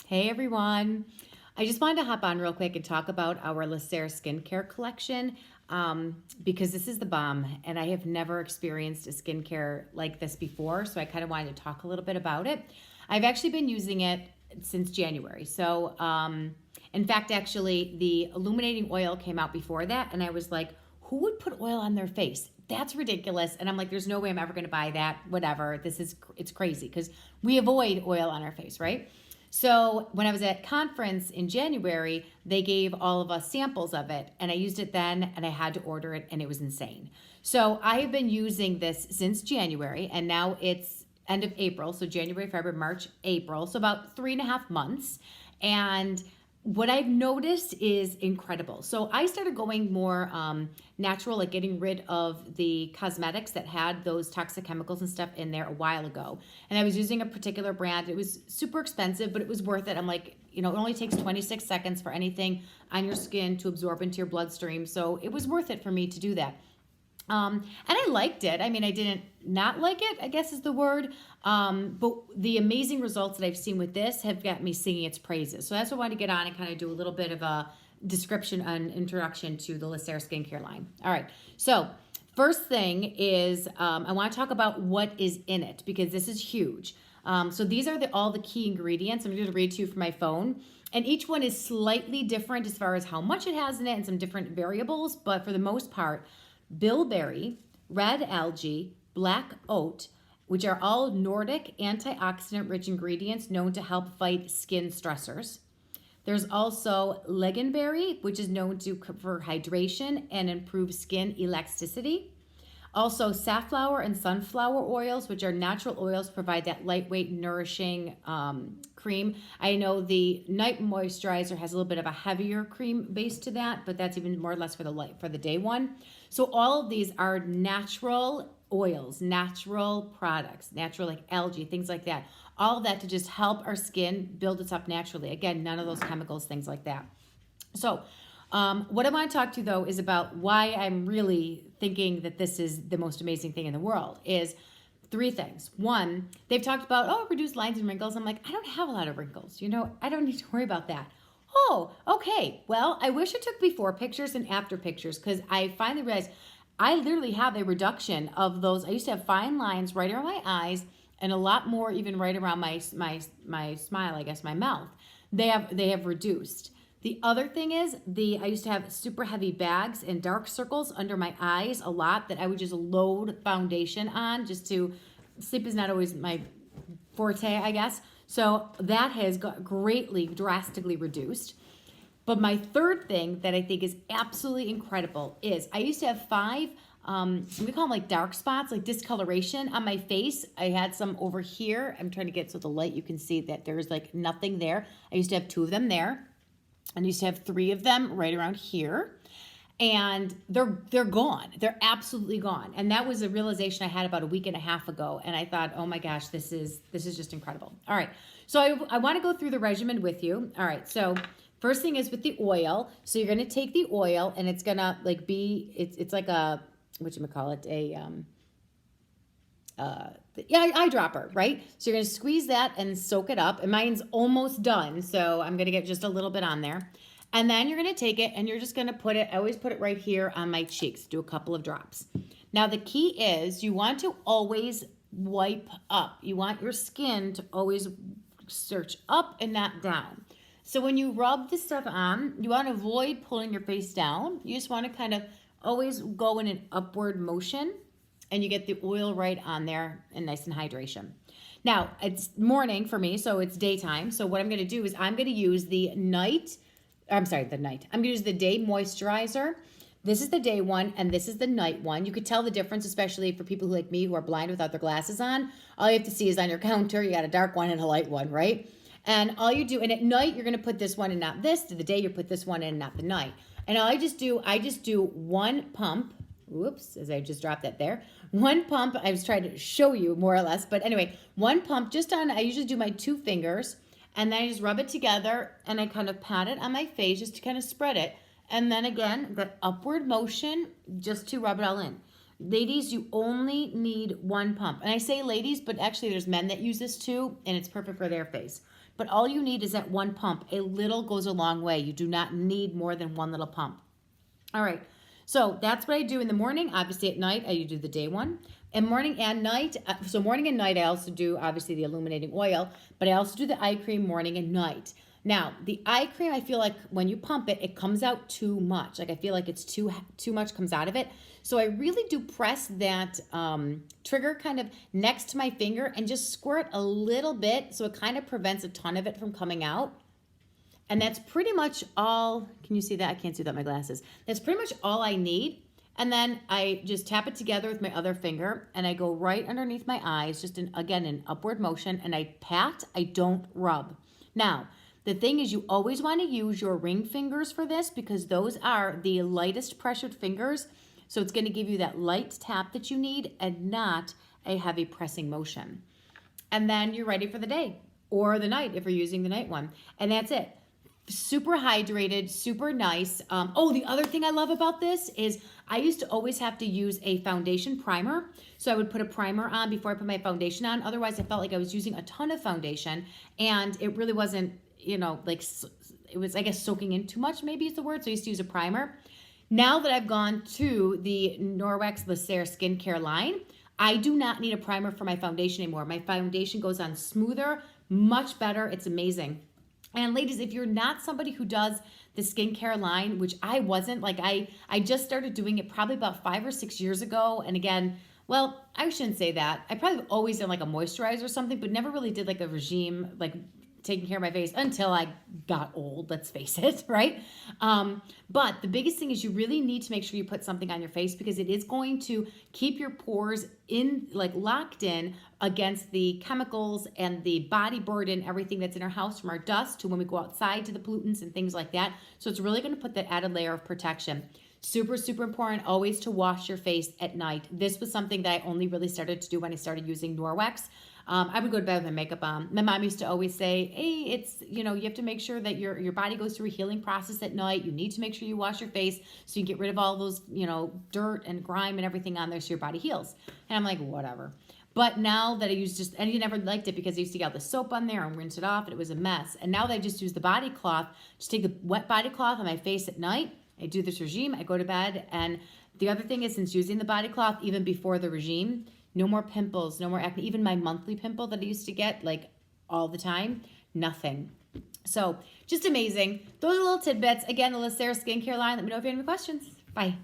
Hey everyone. I just wanted to hop on real quick and talk about our Lysere skincare collection because this is the bomb and I have never experienced a skincare like this before. So I kind of wanted to talk a little bit about it. I've actually been using it since January. So in fact, actually the Illuminating Oil came out before that and I was like, who would put oil on their face? That's ridiculous. And I'm like, there's no way I'm ever going to buy that. Whatever. It's crazy because we avoid oil on our face, right? So when I was at conference in January, they gave all of us samples of it and I used it then and I had to order it and it was insane. So I have been using this since January and now it's end of April. So January, February, March, April. So about 3.5 months. And what I've noticed is incredible. So I started going more natural, like getting rid of the cosmetics that had those toxic chemicals and stuff in there a while ago. And I was using a particular brand. It was super expensive, but it was worth it. I'm like, it only takes 26 seconds for anything on your skin to absorb into your bloodstream. So it was worth it for me to do that. And I liked it. I mean, I didn't not like it, I guess is the word. But the amazing results that I've seen with this have got me singing its praises. So that's what I wanted to get on and kind of do a little bit of a description and introduction to the Lysere skincare line. All right. So first thing is I want to talk about what is in it because this is huge. So these are all the key ingredients. I'm going to read to you from my phone. And each one is slightly different as far as how much it has in it and some different variables. But for the most part, bilberry, red algae, black oat, which are all Nordic antioxidant-rich ingredients known to help fight skin stressors. There's also lingonberry, which is known for hydration and improve skin elasticity. Also, safflower and sunflower oils, which are natural oils, provide that lightweight, nourishing cream. I know the night moisturizer has a little bit of a heavier cream base to that, but that's even more or less for the day one. So all of these are natural oils, natural products, natural like algae, things like that. All of that to just help our skin build itself naturally. Again, none of those chemicals, things like that. So what I want to talk to you though is about why I'm really thinking that this is the most amazing thing in the world is 3 things. One, they've talked about, reduce lines and wrinkles. I'm like, I don't have a lot of wrinkles. I don't need to worry about that. Oh, okay. Well, I wish I took before pictures and after pictures because I finally realized I literally have a reduction of those. I used to have fine lines right around my eyes and a lot more even right around my smile, I guess, my mouth. They have reduced. The other thing is I used to have super heavy bags and dark circles under my eyes a lot that I would just load foundation on just to, sleep is not always my forte, I guess. So that has got greatly, drastically reduced. But my third thing that I think is absolutely incredible is I used to have 5, we call them like dark spots, like discoloration on my face. I had some over here. I'm trying to get so the light you can see that there's like nothing there. I used to have 2 of them there. And I used to have 3 of them right around here. And they're gone. They're absolutely gone. And that was a realization I had about a week and a half ago. And I thought, oh my gosh, this is just incredible. All right. So I want to go through the regimen with you. All right. So first thing is with the oil. So you're going to take the oil and it's going to like it's like a, whatchamacallit, eyedropper, right? So you're going to squeeze that and soak it up. And mine's almost done. So I'm going to get just a little bit on there. And then you're going to take it and you're just going to put it, I always put it right here on my cheeks, do a couple of drops. Now the key is you want to always wipe up. You want your skin to always search up and not down. So when you rub this stuff on, you want to avoid pulling your face down. You just want to kind of always go in an upward motion and you get the oil right on there and nice and hydration. Now it's morning for me, so it's daytime. So what I'm going to do is I'm going to use I'm going to use the day moisturizer. This is the day one and this is the night one. You could tell the difference, especially for people like me who are blind without their glasses on. All you have to see is on your counter, you got a dark one and a light one, right? And all you do, and at night, you're going to put this one and not this. To the day, you put this one in and not the night. And all I just do 1 pump. Whoops, as I just dropped that there. 1 pump, I was trying to show you more or less. But anyway, 1 pump just on, I usually do my 2 fingers. And then I just rub it together and I kind of pat it on my face just to kind of spread it. And then again, the upward motion just to rub it all in. Ladies, you only need one pump. And I say ladies, but actually there's men that use this too, and it's perfect for their face. But all you need is that one pump. A little goes a long way. You do not need more than one little pump. All right, so that's what I do in the morning. Obviously at night, I do the day one. And morning and night, so morning and night, I also do obviously the illuminating oil, but I also do the eye cream morning and night. Now, the eye cream, I feel like when you pump it, it comes out too much. Like I feel like it's too much comes out of it. So I really do press that trigger kind of next to my finger and just squirt a little bit so it kind of prevents a ton of it from coming out. And that's pretty much all. Can you see that? I can't see without my glasses. That's pretty much all I need. And then I just tap it together with my other finger and I go right underneath my eyes, just again, in upward motion, and I pat, I don't rub. Now, the thing is you always want to use your ring fingers for this because those are the lightest pressured fingers. So it's going to give you that light tap that you need and not a heavy pressing motion. And then you're ready for the day or the night if you're using the night one. And that's it. Super hydrated, super nice. Oh, the other thing I love about this is I used to always have to use a foundation primer. So I would put a primer on before I put my foundation on. Otherwise, I felt like I was using a ton of foundation and it really wasn't, like it was, I guess, soaking in too much, maybe is the word. So I used to use a primer. Now that I've gone to the Norwex Lysere skincare line, I do not need a primer for my foundation anymore. My foundation goes on smoother, much better. It's amazing. And ladies, if you're not somebody who does the skincare line, which I wasn't, like I just started doing it probably about 5 or 6 years ago. And again, well, I shouldn't say that. I probably always done like a moisturizer or something, but never really did like a regime, like taking care of my face until I got old, let's face it, right? But the biggest thing is you really need to make sure you put something on your face because it is going to keep your pores in, like locked in against the chemicals and the body burden, everything that's in our house from our dust to when we go outside to the pollutants and things like that. So it's really going to put that added layer of protection. Super, super important always to wash your face at night. This was something that I only really started to do when I started using Norwex. I would go to bed with my makeup on. My mom used to always say, hey, it's, you have to make sure that your body goes through a healing process at night. You need to make sure you wash your face so you get rid of all those, dirt and grime and everything on there so your body heals. And I'm like, whatever. But now that I use and you never liked it because I used to get all the soap on there and rinse it off and it was a mess. And now that I just use the body cloth, just take the wet body cloth on my face at night. I do this regime, I go to bed. And the other thing is since using the body cloth, even before the regime, no more pimples, no more acne. Even my monthly pimple that I used to get like all the time, nothing. So just amazing. Those are little tidbits. Again, the Lysere skincare line. Let me know if you have any questions. Bye.